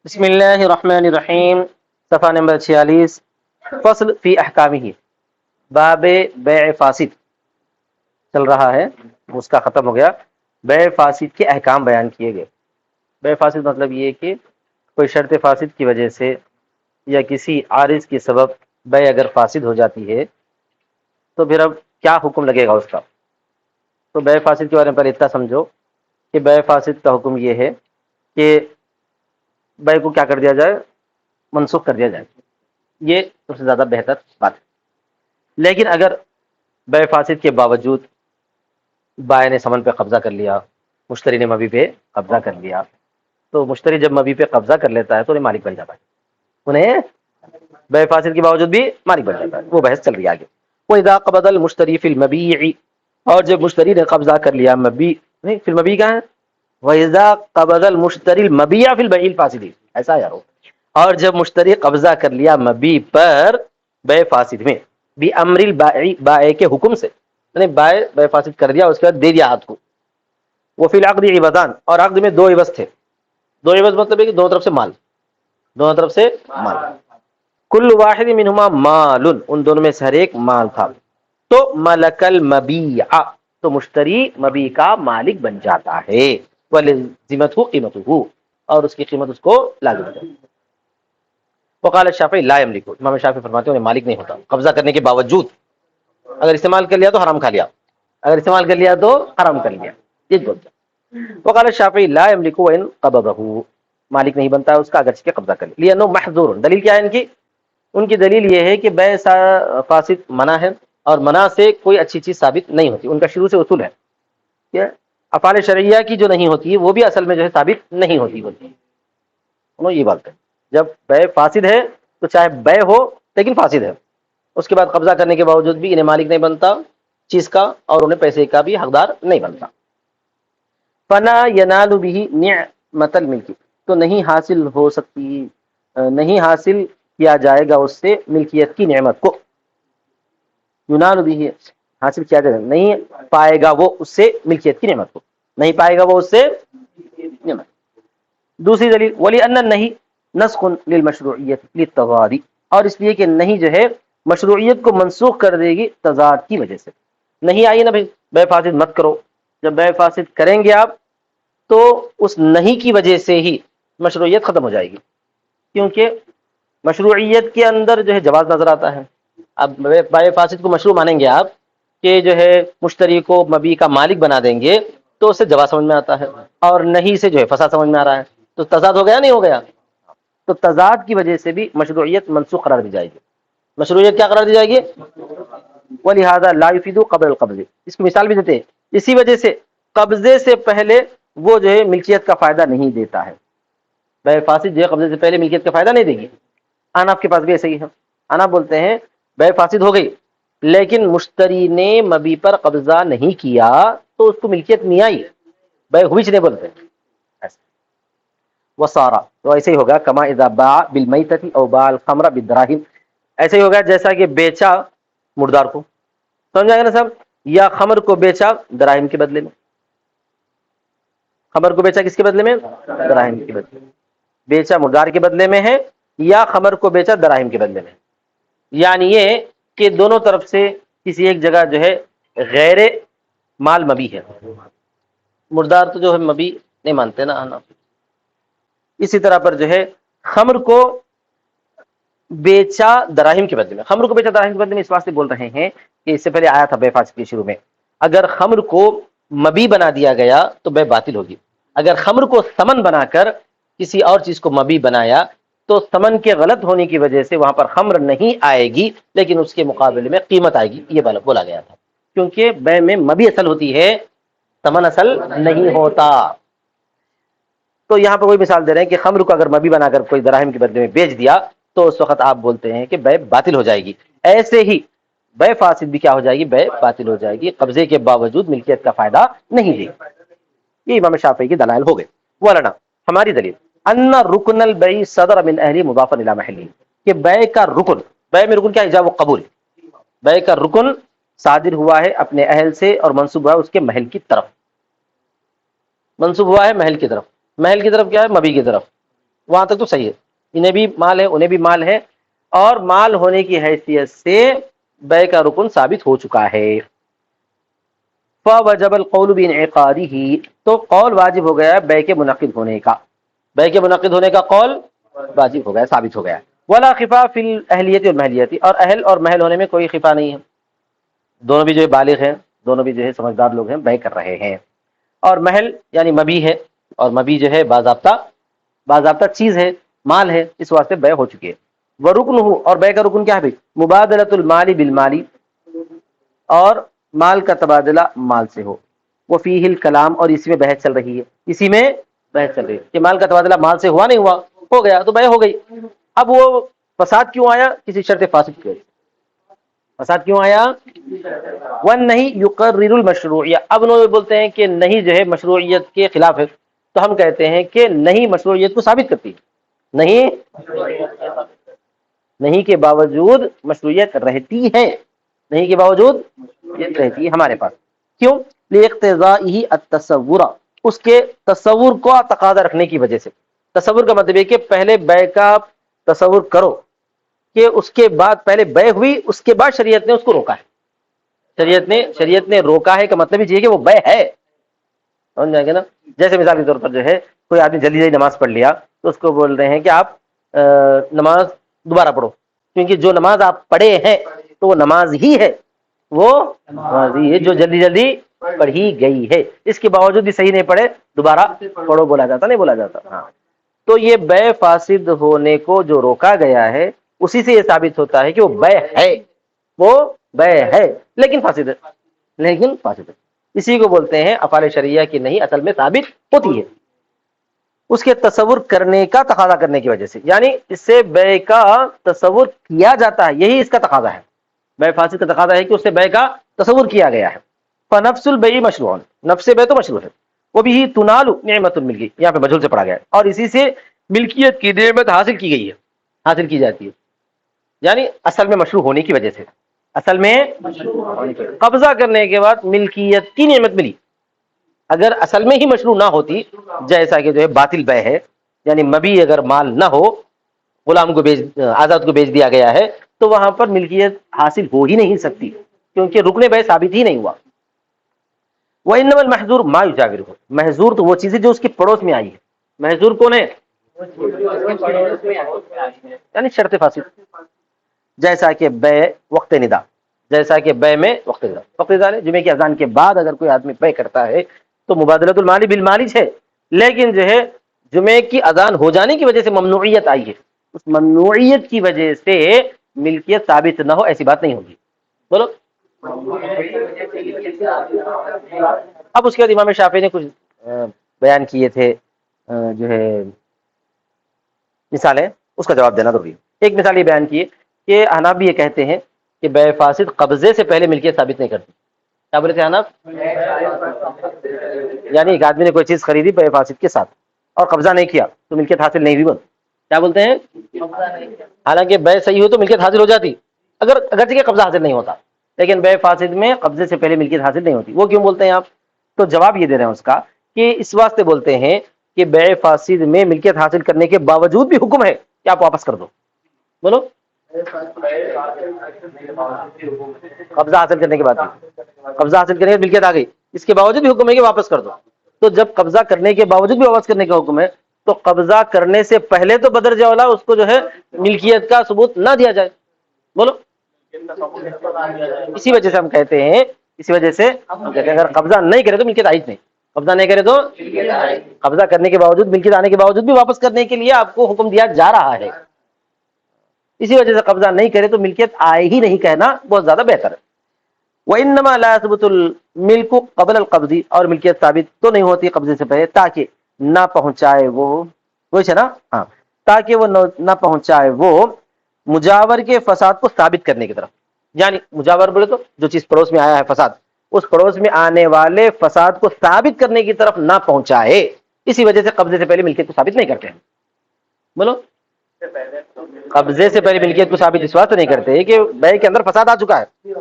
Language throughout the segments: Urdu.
بسم اللہ الرحمن الرحیم، صفحہ نمبر 46، فصل فی احکامہ، باب بیع فاسد چل رہا ہے، اس کا ختم ہو گیا۔ بیع فاسد کے احکام بیان کیے گئے۔ بیع فاسد مطلب یہ کہ کوئی شرط فاسد کی وجہ سے یا کسی عارض کے سبب بیع اگر فاسد ہو جاتی ہے تو پھر اب کیا حکم لگے گا اس کا۔ تو بیع فاسد کے بارے میں پہلے اتنا سمجھو کہ بیع فاسد کا حکم یہ ہے کہ بیع کو کیا کر دیا جائے، منسوخ کر دیا جائے، یہ سب سے زیادہ بہتر بات ہے۔ لیکن اگر بیع فاسد کے باوجود بائع نے ثمن پہ قبضہ کر لیا، مشتری نے مبیع پہ قبضہ کر لیا، تو مشتری جب مبیع پہ قبضہ کر لیتا ہے تو انہیں مالک بن جاتا ہے، انہیں بیع فاسد کے باوجود بھی مالک بن جاتا ہے۔ وہ بحث چل رہی ہے آگے۔ وَإِذَا قَبَضَ الْمُشْتَرِي فِي الْمَبِيعِ، اور جب مشتری نے قبضہ کر لیا مبیع، نہیں فی المبیع کہاں ہے، وَإِذَا قَبَضَ الْمُشْتَرِي الْمَبِيعَ فِي الْبَيْعِ الْفَاسِدِ، ایسا یارو، اور جب مشتری قبضہ کر لیا مبیع پر بیع فاسد میں، بِأَمْرِ الْبَائِعِ، بائع کے حکم سے، یعنی بائع بیع فاسد کر دیا، اس کے بعد دے دیا عقد کو۔ وَفِي الْعَقْدِ عِوَضَانِ، اور عقد میں دو عوض تھے۔ دو عوض مطلب ہے کہ دونوں طرف سے مال، دونوں طرف سے مال، کل واحد منہما مال، ان دونوں میں سے ہر ایک مال تھا، تو ملک المبیع، تو مشتری مبیع کا مالک بن جاتا ہے، وَلِزِمَتْهُ قِیمَتُهُ، اور اس کی قیمت اس کو لازم ہے۔ وقال الشافعی لا یملک، امام شافعی فرماتے ہیں انہیں مالک نہیں ہوتا قبضہ کرنے کے باوجود، اگر استعمال کر لیا تو حرام کھا لیا، اگر استعمال کر لیا تو حرام کر لیا، یہ بولتا۔ وقال الشافعی لا یملک وان قبضه، مالک نہیں بنتا ہے اس کا اگرچہ کہ قبضہ کر لے، لانه محظور، دلیل کیا ہے ان کی دلیل یہ ہے کہ بیع فاسد منع ہے، اور منع سے کوئی اچھی چیز ثابت نہیں ہوتی، ان کا شروع سے اصول ہے کہ افعال شرعیہ کی جو نہیں ہوتی ہے وہ بھی اصل میں جو ہے ثابت نہیں ہوتی انہوں یہ بات ہے۔ جب بیع فاسد ہے تو چاہے بیع ہو لیکن فاسد ہے، اس کے بعد قبضہ کرنے کے باوجود بھی انہیں مالک نہیں بنتا چیز کا، اور انہیں پیسے کا بھی حقدار نہیں بنتا۔ فنا ینال به نعمت الملک، تو نہیں حاصل ہو سکتی، نہیں حاصل کیا جائے گا اس سے ملکیت کی نعمت کو، ینال به، حاصل کیا جائے گا، نہیں پائے گا وہ اس سے ملکیت کی نعمت کو، نہیں پائے گا وہ اس سے نعمت۔ دوسری دلیل وَلِأَنَّ النَّهِی نَسْخٌ لِلْمَشْرُوعِیَّةِ لِلتَّضَادِ، اور اس لیے کہ نہیں جو ہے مشروعیت کو منسوخ کر دے گی تضاد کی وجہ سے۔ نہیں آئی نا بھائی بیع فاسد مت کرو، جب بیع فاسد کریں گے آپ تو اس نہیں کی وجہ سے ہی مشروعیت ختم ہو جائے گی، کیونکہ مشروعیت کے اندر جو ہے جواز نظر آتا ہے۔ اب بیع فاسد کو مشروع مانیں گے آپ کہ جو ہے مشتری کو مبیع کا مالک بنا دیں گے تو اس سے جواز سمجھ میں آتا ہے، اور نہیں سے جو ہے فساد سمجھ میں آ رہا ہے، تو تضاد ہو گیا نہیں ہو گیا؟ تو تضاد کی وجہ سے بھی مشروعیت منسوخ قرار دی جائے گی۔ مشروعیت کیا قرار دی جائے گی؟ وَلِهَذَا لَا يُفِيدُ قَبْلَ الْقَبْضِ، اس کی مثال بھی دیتے ہیں، اسی وجہ سے قبضے سے پہلے وہ جو ہے ملکیت کا فائدہ نہیں دیتا ہے۔ بیع فاسد جو ہے قبضے سے پہلے ملکیت کا فائدہ نہیں دے گی۔ اناف کے پاس بھی ایسے ہی ہے، اناف بولتے ہیں بیع فاسد ہو گئی لیکن مشتری نے مبیع پر قبضہ نہیں کیا تو اس کو ملکیت نہیں آئی، بیع ہوئی نہیں بولتے ایسے۔ وسارا، تو ایسے ہی ہوگا کما اذا باع بالمیتۃ او باع الخمر بالدراہم، ایسے ہی ہوگا جیسا کہ بیچا مردار کو، سمجھا گیا نا صاحب، یا خمر کو بیچا دراہم کے بدلے میں۔ خمر کو بیچا کس کے بدلے میں؟ دراہم کے بدلے میں، بیچا مردار کے بدلے میں ہے یا خمر کو بیچا دراہم کے بدلے میں، یعنی یہ کہ دونوں طرف سے کسی ایک جگہ جو ہے غیر مال مبی ہے، مردار تو جو ہے مبی نہیں مانتے نا، اسی طرح پر جو ہے خمر کو بیچا دراہم کے بدلے میں، خمر کو بیچا دراہم کے بدلے میں اس واسطے بول رہے ہیں کہ اس سے پہلے آیا تھا بیع فاسد کے شروع میں، اگر خمر کو مبی بنا دیا گیا تو بیع باطل ہوگی، اگر خمر کو ثمن بنا کر کسی اور چیز کو مبی بنایا تو ثمن کے غلط ہونے کی وجہ سے وہاں پر خمر نہیں آئے گی لیکن اس کے مقابلے میں قیمت آئے گی، یہ بولا گیا تھا، کیونکہ بیع میں مبی اصل ہوتی ہے، ثمن اصل نہیں ہوتا۔ تو یہاں پر وہی مثال دے رہے ہیں کہ خمر کو اگر مبی بنا کر کوئی دراہم کے بدلے میں بیچ دیا تو اس وقت آپ بولتے ہیں کہ بیع باطل ہو جائے گی، ایسے ہی بیع فاسد بھی کیا ہو جائے گی؟ بیع باطل ہو جائے گی، قبضے کے باوجود ملکیت کا فائدہ نہیں دے گی۔ یہ امام شافعی کی دلائل ہو گئے۔ ولنا، ہماری دلیل ان رکن البیع صدر من اہل مضافا الی محلہ، کہ بیع کا رکن، بیع میں رکن کیا ہے؟ ایجاب و قبول، بیع کا رکن صادر ہوا ہے اپنے اہل سے اور منسوب ہوا ہے اس کے محل کی طرف، منسوب ہوا ہے محل کی طرف، محل کی طرف کیا ہے؟ مبی کی طرف، وہاں تک تو صحیح ہے، انہیں بھی مال ہے انہیں بھی مال ہے، اور مال ہونے کی حیثیت سے بے کا رکن ثابت ہو چکا ہے۔ فوجب القول بانعقاده، تو قول واجب ہو گیا بے کے منعقد ہونے کا، بے کے منعقد ہونے کا قول واجب ہو گیا، ثابت ہو گیا۔ ولا خفا فی الاہلیت والمحلیت، اور اہل اور محل ہونے میں کوئی خفا نہیں ہے، دونوں بھی جو ہے بالغ ہیں، دونوں بھی جو ہے سمجھدار لوگ ہیں، بے کر رہے ہیں۔ اور محل یعنی مبی ہے، اور مبی جو ہے باضابطہ چیز ہے، مال ہے، اس واسطے بے ہو چکی ہے۔ ورکنہ، اور بے کا رکن کیا ہے بھائی؟ مبادلۃ المال بالمال، اور مال کا تبادلہ مال سے ہو۔ وہ فیہ الکلام، اور اسی میں بحث چل رہی ہے، اسی میں بحث چل رہی ہے کہ مال کا تبادلہ مال سے ہوا نہیں ہوا، ہو گیا تو بے ہو گئی۔ اب وہ فساد کیوں آیا؟ کسی شرط فاسد کی وجہ سے فساد کیوں آیا؟ والنہی یقرر المشروعیہ، اب انہوں بولتے ہیں کہ نہیں جو ہے مشروعیت کے خلاف ہے، تو ہم کہتے ہیں کہ نہیں مشروعیت کو ثابت کرتی ہے، نہیں کے باوجود مشروعیت رہتی ہے، نہیں کے باوجود یہ رہتی ہے ہمارے پاس۔ کیوں؟ لاقتضائہ التصور، اس کے تصور کو تقاضا رکھنے کی وجہ سے۔ تصور کا مطلب ہے کہ پہلے بے کا تصور کرو کہ اس کے بعد پہلے بے ہوئی، اس کے بعد شریعت نے اس کو روکا ہے، شریعت نے روکا ہے کا مطلب یہ کہ وہ بے ہے، سمجھ جائیں گے نا؟ جیسے مثال کے طور پر جو ہے کوئی آدمی جلدی جلدی نماز پڑھ لیا، تو اس کو بول رہے ہیں کہ آپ نماز دوبارہ پڑھو، کیونکہ جو نماز آپ پڑھے ہیں تو وہ نماز ہی ہے، وہ نماز ہی ہے جو جلدی جلدی پڑھی گئی ہے، اس کے باوجود بھی صحیح نہیں پڑھے دوبارہ پڑھو بولا جاتا نہیں بولا جاتا؟ ہاں، تو یہ بے فاسد ہونے کو جو روکا گیا ہے اسی سے یہ ثابت ہوتا ہے کہ وہ بے ہے، وہ بے ہے لیکن فاسد ہے، لیکن فاسد ہے۔ اسی کو بولتے ہیں افعال شرعیہ کی نہیں اصل میں ثابت ہوتی ہے، اس کے تصور کرنے کا تقاضا کرنے کی وجہ سے، یعنی اس سے بے کا تصور کیا جاتا ہے، یہی اس کا تقاضا ہے۔ بے فاسد کا تقاضا ہے کہ اس سے بے کا تصور کیا گیا ہے۔ فنفس البیع مشروع، نفس بے تو مشروع ہے، وہ بھی تنال نعمت الملکی، یہاں پہ مجھول سے پڑھا گیا ہے، اور اسی سے ملکیت کی نعمت حاصل کی گئی ہے، حاصل کی جاتی ہے، یعنی اصل میں مشروع ہونے کی وجہ سے، اصل میں قبضہ کرنے کے بعد ملکیت کی نعمت ملی۔ اگر اصل میں ہی مشروع نہ ہوتی، جیسا کہ جو ہے باطل بے ہے، یعنی مبی اگر مال نہ ہو، غلام کو آزاد کو بیچ دیا گیا ہے، تو وہاں پر ملکیت حاصل ہو ہی نہیں سکتی، کیونکہ رکن بے ثابت ہی نہیں ہوا۔ وَإِنَّمَا الْمَحْظُورُ مَا يُجَاوِرُهُ، محظور تو وہ چیز ہے جو اس کے پڑوس میں آئی ہے۔ محظور کون ہے؟ یعنی شرط فاسد، جیسا کہ بے وقت ندا، جیسا کہ بے میں وقت ندا، وقت ندا جمعے کی اذان کے بعد اگر کوئی آدمی بے کرتا ہے تو مبادلۃ المال بالمال ہے، لیکن جو ہے جمعے کی اذان ہو جانے کی وجہ سے ممنوعیت آئی ہے، اس ممنوعیت کی وجہ سے ملکیت ثابت نہ ہو، ایسی بات نہیں ہوگی۔ بولو۔ اب اس کے بعد امام شافعی نے کچھ بیان کیے تھے جو ہے مثالیں، اس کا جواب دینا ضروری ہے۔ ایک مثال یہ بیان کی کہ احناف بھی یہ کہتے ہیں کہ بے فاسد قبضے سے پہلے ملکیت ثابت نہیں کرتی۔ کیا بولے تھے احناف؟ یعنی ایک آدمی نے کوئی چیز خریدی بے فاسد کے ساتھ اور قبضہ نہیں کیا تو ملکیت حاصل نہیں ہوئی، کیا بولتے ہیں؟ حالانکہ بے صحیح ہو تو ملکیت حاصل ہو جاتی، اگرچہ کہ قبضہ حاصل نہیں ہوتا، لیکن بے فاسد میں قبضے سے پہلے ملکیت حاصل نہیں ہوتی۔ وہ کیوں بولتے ہیں آپ؟ تو جواب یہ دے رہے ہیں اس کا کہ اس واسطے بولتے ہیں کہ بے فاسد میں ملکیت حاصل کرنے کے باوجود بھی حکم ہے کہ آپ واپس کر دو۔ بولو۔ قبضہ حاصل کرنے کے بعد ملکیت آ گئی، اس کے باوجود بھی حکم ہے کہ واپس کر دو۔ تو جب قبضہ کرنے کے باوجود بھی واپس کرنے کا حکم ہے تو قبضہ کرنے سے پہلے تو بدرجہ اولا اس کو جو ہے ملکیت کا ثبوت نہ دیا جائے۔ بولو۔ اسی وجہ سے ہم کہتے ہیں اگر قبضہ نہیں کرے تو ملکیت آئی نہیں، قبضہ نہیں کرے تو قبضہ کرنے کے باوجود ملکیت آنے کے باوجود بھی واپس کرنے کے لیے آپ کو حکم دیا جا رہا ہے، اسی وجہ سے قبضہ نہیں کرے تو ملکیت آئے ہی نہیں کہنا بہت زیادہ بہتر ہے۔ وَإِنَّمَا لَا يَثْبُتُ الْمِلْكُ قَبْلَ الْقَبْضِ، اور ملکیت ثابت تو نہیں ہوتی قبضے سے پہلے تاکہ نہ پہنچائے وہی ہے نا، ہاں، تاکہ وہ نہ پہنچائے وہ مجاور کے فساد کو ثابت کرنے کی طرف، یعنی مجاور بولے تو جو چیز پڑوس میں آیا ہے فساد، اس پڑوس میں آنے والے فساد کو ثابت کرنے کی طرف نہ پہنچائے، اسی وجہ سے قبضے سے پہلے ملکیت کو ثابت نہیں کرتے ہیں۔ بولو۔ قبضے سے پہلے ملکیت کو ثابت اس واسطے نہیں کرتے کہ بے کے اندر فساد آ چکا ہے،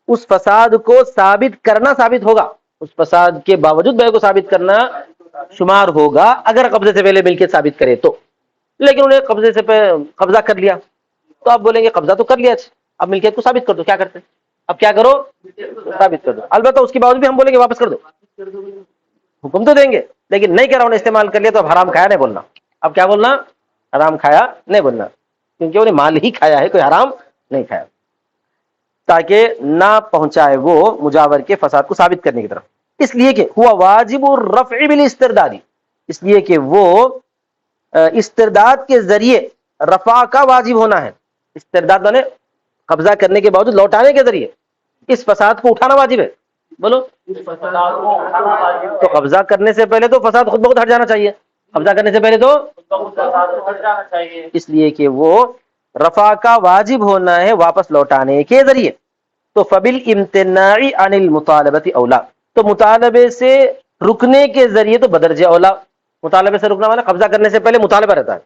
اس فساد کو ثابت کرنا ثابت ہوگا، اس فساد کے باوجود بے کو ثابت کرنا شمار ہوگا اگر قبضے سے پہلے ملکیت ثابت کرے تو۔ لیکن انہیں قبضے سے قبضہ کر لیا، تو آپ بولیں گے قبضہ تو کر لیا، اب ملکیت کو ثابت کر دو. کیا کرتے ہیں؟ اب کیا کرو؟ ثابت کر دو. البتہ اس کے باوجود بھی ہم بولیں گے واپس کر دو، حکم تو دیں گے لیکن نہیں کرا، انہیں استعمال کر لیا تو اب حرام کھایا نہیں بولنا. اب کیا بولنا؟ حرام کھایا نہیں بولنا، کیونکہ انہیں مال ہی کھایا ہے، کوئی حرام نہیں کھایا، تاکہ نہ پہنچائے وہ مجاور کے فساد کو ثابت کرنے کی طرف. اس لیے کہ ہوا واجب الرفع بالاسترداد، اس لیے کہ وہ استرداد کے ذریعے رفع کا واجب ہونا ہے. استرداد نے قبضہ کرنے کے باوجود لوٹانے کے ذریعے اس فساد کو اٹھانا واجب ہے. بولو، تو قبضہ کرنے سے پہلے تو فساد خود بخود ہٹ جانا چاہیے. قبضہ کرنے سے پہلے تو اس لیے کہ وہ رفع کا واجب ہونا ہے واپس لوٹانے کے ذریعے. تو فبل امتناع عن المطالبۃ اولا، تو مطالبے سے رکنے کے ذریعے تو بدرجہ اولا. مطالبے سے رکنا والا قبضہ کرنے سے پہلے مطالبہ رہتا ہے،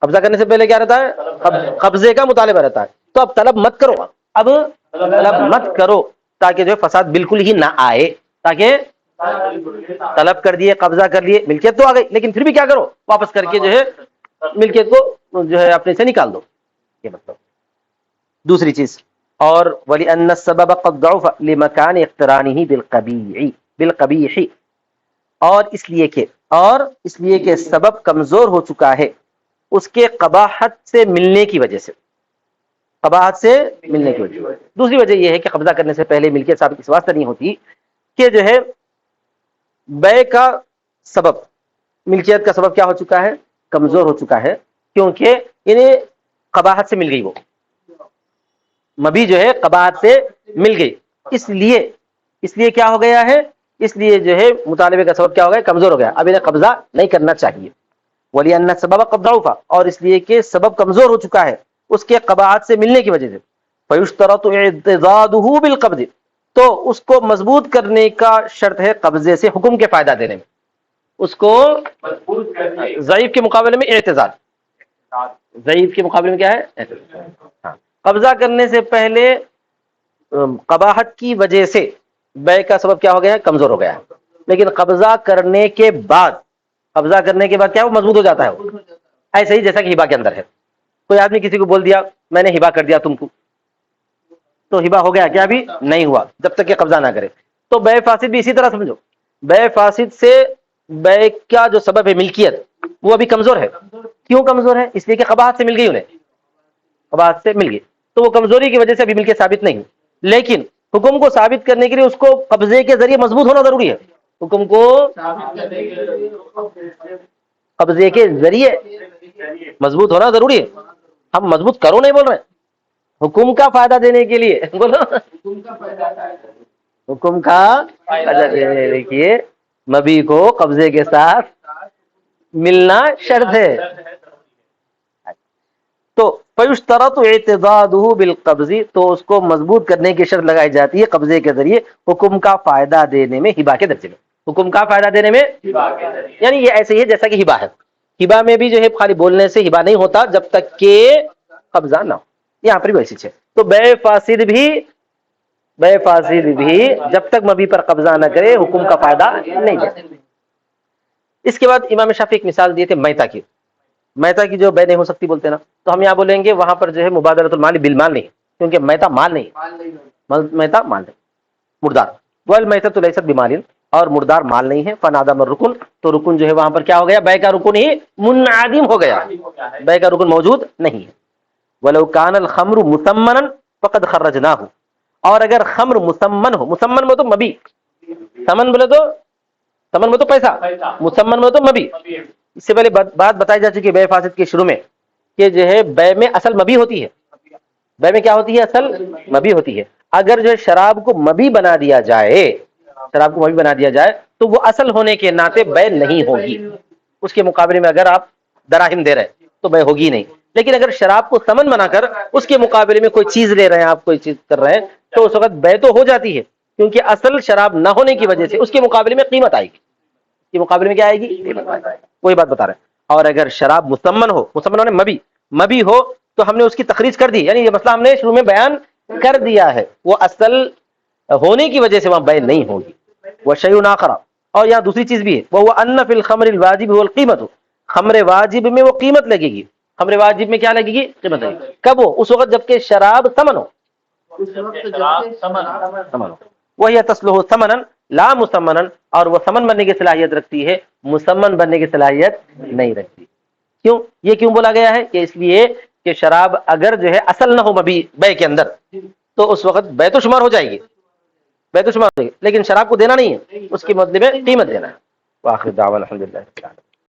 قبضہ کرنے سے پہلے کیا رہتا ہے؟ قبضے کا مطالبہ رہتا ہے. تو اب طلب مت کرو، اب طلب مت کرو تاکہ جو ہے فساد بالکل ہی نہ آئے. تاکہ طلب کر دیے، قبضہ کر لیے، ملکیت تو آ گئی، لیکن پھر بھی کیا کرو؟ واپس کر کے جو ہے ملکیت کو جو ہے اپنے سے نکال دو. یہ مطلب دوسری چیز. اور وَلِأَنَّ السَّبَبَ قَدْ ضَعُفَ لِمَكَانِ اقْتِرَانِهِ بِالْقَبِيحِ، اور اس لیے کہ سبب کمزور ہو چکا ہے اس کے قباحت سے ملنے کی وجہ سے. قباحت سے ملنے کی وجہ. دوسری وجہ یہ ہے کہ قبضہ کرنے سے پہلے ملکیت ثابت اس واسطے نہیں ہوتی کہ جو ہے بے کا سبب، ملکیت کا سبب کیا ہو چکا ہے؟ کمزور ہو چکا ہے، کیونکہ انہیں قباحت سے مل گئی، وہ مبی جو ہے قباحت سے مل گئی. اس لیے کیا ہو گیا ہے؟ اس لیے جو ہے مطالبے کا سبب کیا ہو گیا؟ کمزور ہو گیا، اب انہیں قبضہ نہیں کرنا چاہیے. وَلِأَنَّ السَّبَبَ قَدْ ضَعُفَ، اور اس لیے کہ سبب کمزور ہو چکا ہے اس کے قباحت سے ملنے کی وجہ سے. فَيُشْتَرَطُ اعْتِضَادُهُ بِالْقَبْضِ، تو اس کو مضبوط کرنے کا شرط ہے قبضے سے حکم کے فائدہ دینے میں. اس کو ضعیف کے مقابلے میں اعتزاد، ضعیف کے مقابلے میں کیا ہے؟ اعتزاد. ہاں، قبضہ کرنے سے پہلے قباحت کی وجہ سے بے کا سبب کیا ہو گیا ہے؟ کمزور ہو گیا ہے. لیکن قبضہ کرنے کے بعد کیا وہ مضبوط ہو جاتا ہے. وہ ایسے ہی جیسا کہ ہبا کے اندر ہے. کوئی آدمی کسی کو بول دیا میں نے ہبا کر دیا تم کو، تو ہبا ہو گیا کیا؟ ابھی نہیں ہوا جب تک کہ قبضہ نہ کرے. تو بے فاسد بھی اسی طرح سمجھو، بے فاسد سے بے کا جو سبب ہے ملکیت وہ ابھی کمزور ہے. کیوں کمزور ہے؟ اس لیے کہ قباحت سے مل گئی، انہیں قباحت سے مل گئی، تو وہ کمزوری کی وجہ سے ابھی ملکیت ثابت نہیں. لیکن حکم کو ثابت کرنے کے لیے اس کو قبضے کے ذریعے مضبوط ہونا ضروری ہے. حکم کو قبضے کے ذریعے مضبوط ہونا ضروری ہے. ہم مضبوط کرو نہیں بول رہے ہیں، حکم کا فائدہ دینے کے لیے بولو، حکم کا فائدہ دینے کے لیے مبی کو قبضے کے ساتھ ملنا شرط ہے. تو فیشترط اعتضادہ بالقبض، تو اس کو مضبوط کرنے کی شرط لگائی جاتی ہے قبضے کے ذریعے حکم کا فائدہ دینے میں، ہبا کے درجے میں. حکم کا فائدہ دینے میں یعنی یہ ایسے ہی ہے جیسا کہ ہبا ہے. ہبا میں بھی جو ہے خالی بولنے سے ہبا نہیں ہوتا جب تک کہ قبضہ نہ ہو. یہاں پر بھی ویسی ہے. تو بے فاسد بھی جب تک مبی پر قبضہ نہ کرے حکم کا فائدہ نہیں دے. اس کے بعد امام شافعی ایک مثال دیے تھے میتہ کی. میتہ کی جو بے نہیں ہو سکتی بولتے نا، تو ہم یہاں بولیں گے وہاں پر جو ہے مبادلۃ المال بالمال نہیں، کیونکہ میتہ مال نہیں، میتہ مال نہیں، مردار. والمیتۃ لیست بمال، اور مردار مال نہیں ہے. فنعدم الرکن، تو رکن جو ہے وہاں پر کیا ہو گیا؟ بے کا رکن ہی منعدم ہو گیا، بے کا رکن موجود نہیں ہے. ولو کان الخمر مثمنا فقد خرجناه، اور اگر خمر مسمن ہو، مسمن میں تو مبی، سمن بولے تو سمن میں تو پیسہ، مسمن میں تو مبی. اس سے پہلے بات بتائی جا چکی ہے بے فاسد کے شروع میں کہ جو ہے بے میں اصل مبی ہوتی ہے. بے میں کیا ہوتی ہے؟ اصل مبی ہوتی ہے. اگر جو ہے شراب کو مبی بنا دیا جائے، شراب کو مبی بنا دیا جائے تو وہ اصل ہونے کے ناطے بے نہیں ہوگی. اس کے مقابلے میں اگر آپ دراہم دے رہے تو بے ہوگی نہیں. لیکن اگر شراب کو ثمن بنا کر اس کے مقابلے میں کوئی چیز لے رہے ہیں، آپ کوئی چیز کر رہے ہیں، تو اس وقت بے تو ہو جاتی ہے، کیونکہ اصل شراب نہ ہونے کی وجہ سے اس کے مقابلے میں قیمت آئے گی. اس کے مقابلے میں کیا آئے گی؟ وہی بات بتا رہے ہیں. اور اگر شراب مسمن ہو، مسمن ہونے مبی ہو، تو ہم نے اس کی تخریج کر دی، یعنی یہ مسئلہ ہم نے شروع میں بیان کر دیا ہے، وہ اصل ہونے کی وجہ سے وہاں بے نہیں ہوگی. وشیء آخر، اور یہاں دوسری چیز بھی ہے، وہ ان فی الخمر الواجب والقیمت، خمر واجب میں وہ قیمت لگے گی. خمر واجب میں کیا لگے گی؟ قیمت لگے گی. کب ہو؟ اس وقت جبکہ شراب ثمن ہو. ثمن ہو. وہی تصلح ثمنا لا مسمنا، اور وہ ثمن بننے کی صلاحیت رکھتی ہے، مسمن بننے کی صلاحیت نہیں رکھتی. کیوں؟ یہ کیوں بولا گیا ہے؟ کہ اس لیے کہ شراب اگر جو ہے اصل نہ ہو مبی بے کے اندر تو اس وقت بے تو شمار ہو جائے گی، بے تو شمار ہو جائے گی، لیکن شراب کو دینا نہیں ہے، اس کے بدلے میں قیمت دینا ہے. وآخر دعوانا الحمدللہ.